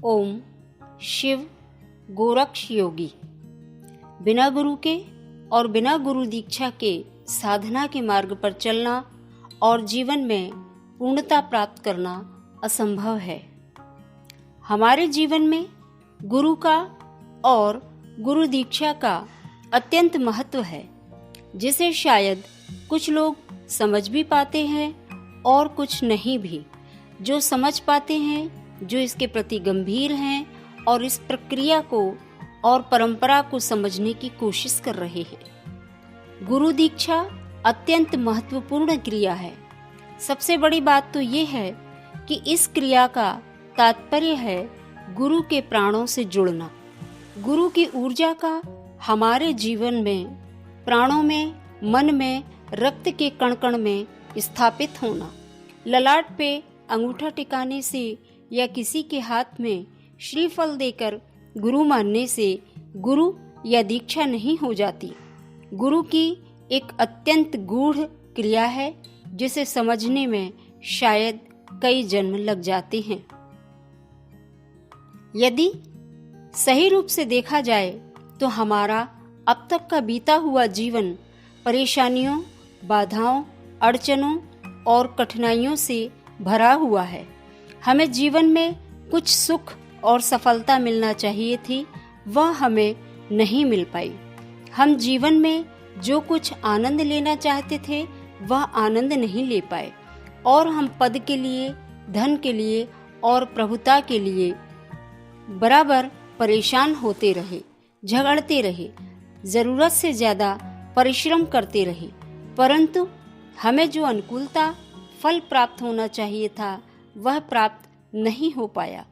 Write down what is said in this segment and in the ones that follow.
ओम शिव गोरक्ष योगी। बिना गुरु के और बिना गुरु दीक्षा के साधना के मार्ग पर चलना और जीवन में पूर्णता प्राप्त करना असंभव है। हमारे जीवन में गुरु का और गुरु दीक्षा का अत्यंत महत्व है, जिसे शायद कुछ लोग समझ भी पाते हैं और कुछ नहीं भी। जो समझ पाते हैं, जो इसके प्रति गंभीर हैं और इस प्रक्रिया को और परंपरा को समझने की कोशिश कर रहे हैं। गुरु दीक्षा अत्यंत महत्वपूर्ण क्रिया है। सबसे बड़ी बात तो ये है कि इस क्रिया का तात्पर्य है गुरु के प्राणों से जुड़ना, गुरु की ऊर्जा का हमारे जीवन में, प्राणों में, मन में, रक्त के कण कण में स्थापित होना। ललाट पे अंगूठा टिकाने से या किसी के हाथ में श्रीफल देकर गुरु मानने से गुरु या दीक्षा नहीं हो जाती। गुरु की एक अत्यंत गूढ़ क्रिया है, जिसे समझने में शायद कई जन्म लग जाते हैं। यदि सही रूप से देखा जाए तो हमारा अब तक का बीता हुआ जीवन परेशानियों, बाधाओं, अड़चनों और कठिनाइयों से भरा हुआ है। हमें जीवन में कुछ सुख और सफलता मिलना चाहिए थी, वह हमें नहीं मिल पाई। हम जीवन में जो कुछ आनंद लेना चाहते थे, वह आनंद नहीं ले पाए और हम पद के लिए, धन के लिए और प्रभुता के लिए बराबर परेशान होते रहे, झगड़ते रहे, जरूरत से ज्यादा परिश्रम करते रहे, परंतु हमें जो अनुकूलता, फल प्राप्त होना चाहिए था, वह प्राप्त नहीं हो पाया।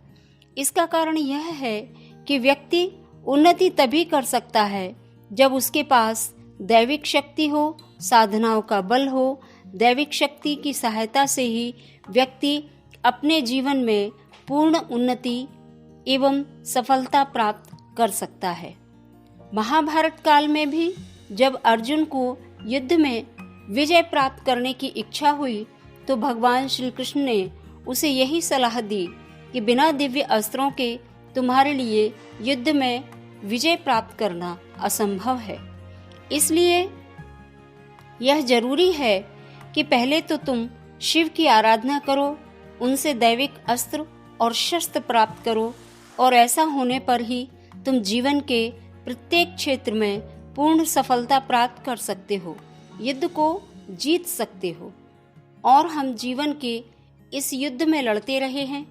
इसका कारण यह है कि व्यक्ति उन्नति तभी कर सकता है जब उसके पास दैविक शक्ति हो, साधनाओं का बल हो। दैविक शक्ति की सहायता से ही व्यक्ति अपने जीवन में पूर्ण उन्नति एवं सफलता प्राप्त कर सकता है। महाभारत काल में भी जब अर्जुन को युद्ध में विजय प्राप्त करने की इच्छा हुई, तो भगवान श्री कृष्ण ने उसे यही सलाह दी कि बिना दिव्य अस्त्रों के तुम्हारे लिए युद्ध में विजय प्राप्त करना असंभव है। इसलिए यह जरूरी है कि पहले तो तुम शिव की आराधना करो, उनसे दैविक अस्त्र और शस्त्र प्राप्त करो, और ऐसा होने पर ही तुम जीवन के प्रत्येक क्षेत्र में पूर्ण सफलता प्राप्त कर सकते हो, युद्ध को जीत सकते हो। और हम जीवन के इस युद्ध में लड़ते रहे हैं,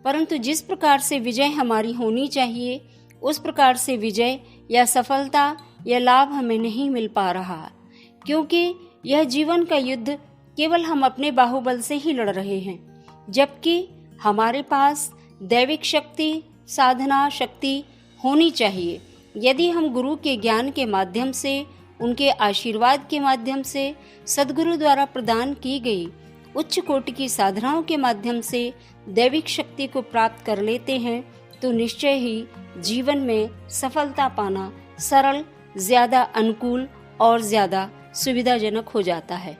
परंतु जिस प्रकार से विजय हमारी होनी चाहिए, उस प्रकार से विजय या सफलता या लाभ हमें नहीं मिल पा रहा, क्योंकि यह जीवन का युद्ध केवल हम अपने बाहुबल से ही लड़ रहे हैं, जबकि हमारे पास दैविक शक्ति, साधना शक्ति होनी चाहिए। यदि हम गुरु के ज्ञान के माध्यम से, उनके आशीर्वाद के माध्यम से, सद्गुरु द्वारा प्रदान की गई उच्च कोटि की साधनाओं के माध्यम से दैविक शक्ति को प्राप्त कर लेते हैं, तो निश्चय ही जीवन में सफलता पाना सरल, ज्यादा अनुकूल और ज्यादा सुविधाजनक हो जाता है।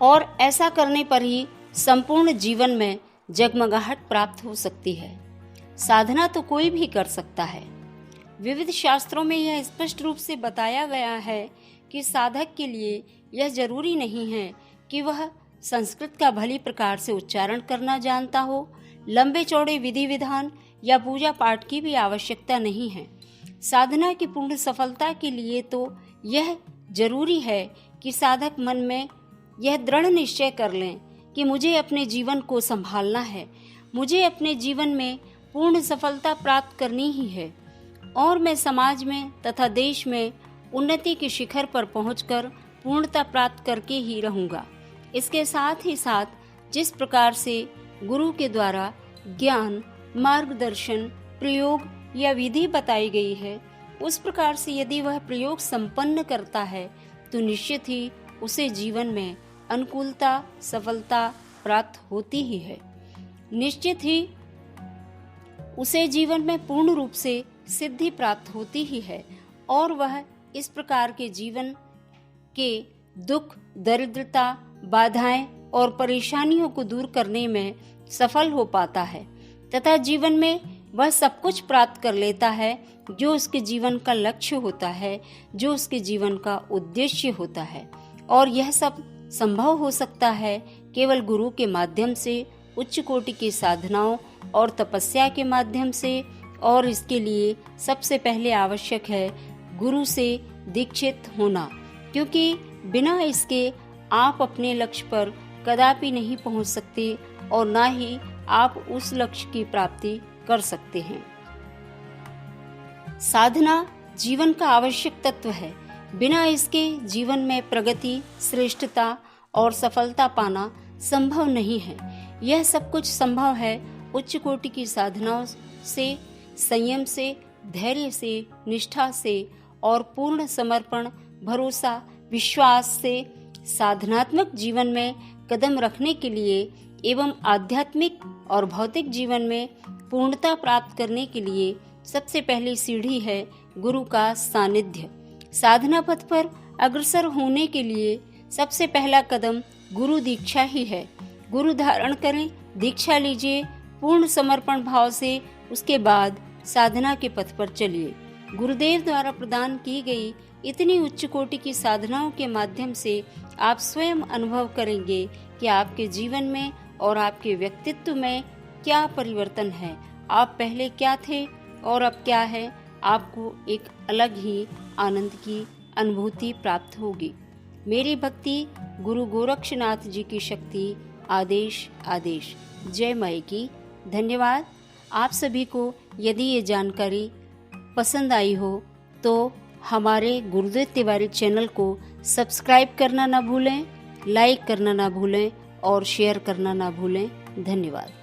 और ऐसा करने पर ही संपूर्ण जीवन में जगमगाहट प्राप्त हो सकती है। साधना तो कोई भी कर सकता है। विविध शास्त्रों में यह स्पष्ट रूप से बताया गया है कि साधक के लिए यह जरूरी नहीं है कि वह संस्कृत का भली प्रकार से उच्चारण करना जानता हो। लंबे चौड़े विधि विधान या पूजा पाठ की भी आवश्यकता नहीं है। साधना की पूर्ण सफलता के लिए तो यह जरूरी है कि साधक मन में यह दृढ़ निश्चय कर लें कि मुझे अपने जीवन को संभालना है, मुझे अपने जीवन में पूर्ण सफलता प्राप्त करनी ही है, और मैं समाज में तथा देश में उन्नति के शिखर पर पहुंचकर पूर्णता प्राप्त करके ही रहूंगा। इसके साथ ही साथ जिस प्रकार से गुरु के द्वारा ज्ञान, मार्गदर्शन, प्रयोग या विधि बताई गई है, उस प्रकार से यदि वह प्रयोग संपन्न करता है, तो निश्चित ही उसे जीवन में अनुकूलता, सफलता प्राप्त होती ही है। निश्चित ही उसे जीवन में पूर्ण रूप से सिद्धि प्राप्त होती ही है, और वह इस प्रकार के जीवन के दुख, दरिद्रता, बाधाएं और परेशानियों को दूर करने में सफल हो पाता है तथा जीवन में वह सब कुछ प्राप्त कर लेता है जो उसके जीवन का लक्ष्य होता है, जो उसके जीवन का उद्देश्य होता है। और यह सब संभव हो सकता है केवल गुरु के माध्यम से, उच्च कोटि की साधनाओं और तपस्या के माध्यम से। और इसके लिए सबसे पहले आवश्यक है गुरु से दीक्षित होना, क्योंकि बिना इसके आप अपने लक्ष्य पर कदापि नहीं पहुंच सकते और ना ही आप उस लक्ष्य की प्राप्ति कर सकते हैं। साधना जीवन का आवश्यक तत्व है। बिना इसके जीवन में प्रगति, श्रेष्ठता और सफलता पाना संभव नहीं है। यह सब कुछ संभव है उच्च कोटि की साधनाओं से, संयम से, धैर्य से, निष्ठा से और पूर्ण समर्पण, भरोसा, विश्वास से। साधनात्मक जीवन में कदम रखने के लिए एवं आध्यात्मिक और भौतिक जीवन में पूर्णता प्राप्त करने के लिए सबसे पहली सीढ़ी है गुरु का सानिध्य। साधना पथ पर अग्रसर होने के लिए सबसे पहला कदम गुरु दीक्षा ही है। गुरु धारण करें, दीक्षा लीजिए पूर्ण समर्पण भाव से, उसके बाद साधना के पथ पर चलिए। गुरुदेव द्वारा प्रदान की गई इतनी उच्च कोटि की साधनाओं के माध्यम से आप स्वयं अनुभव करेंगे कि आपके जीवन में और आपके व्यक्तित्व में क्या परिवर्तन है। आप पहले क्या थे और अब क्या है। आपको एक अलग ही आनंद की अनुभूति प्राप्त होगी। मेरी भक्ति गुरु गोरक्षनाथ जी की शक्ति आदेश आदेश। जय माई की। धन्यवाद। आप सभी को यदि ये जानकारी पसंद आई हो तो हमारे गुरुदेव तिवारी चैनल को सब्सक्राइब करना ना भूलें, लाइक करना ना भूलें और शेयर करना ना भूलें। धन्यवाद।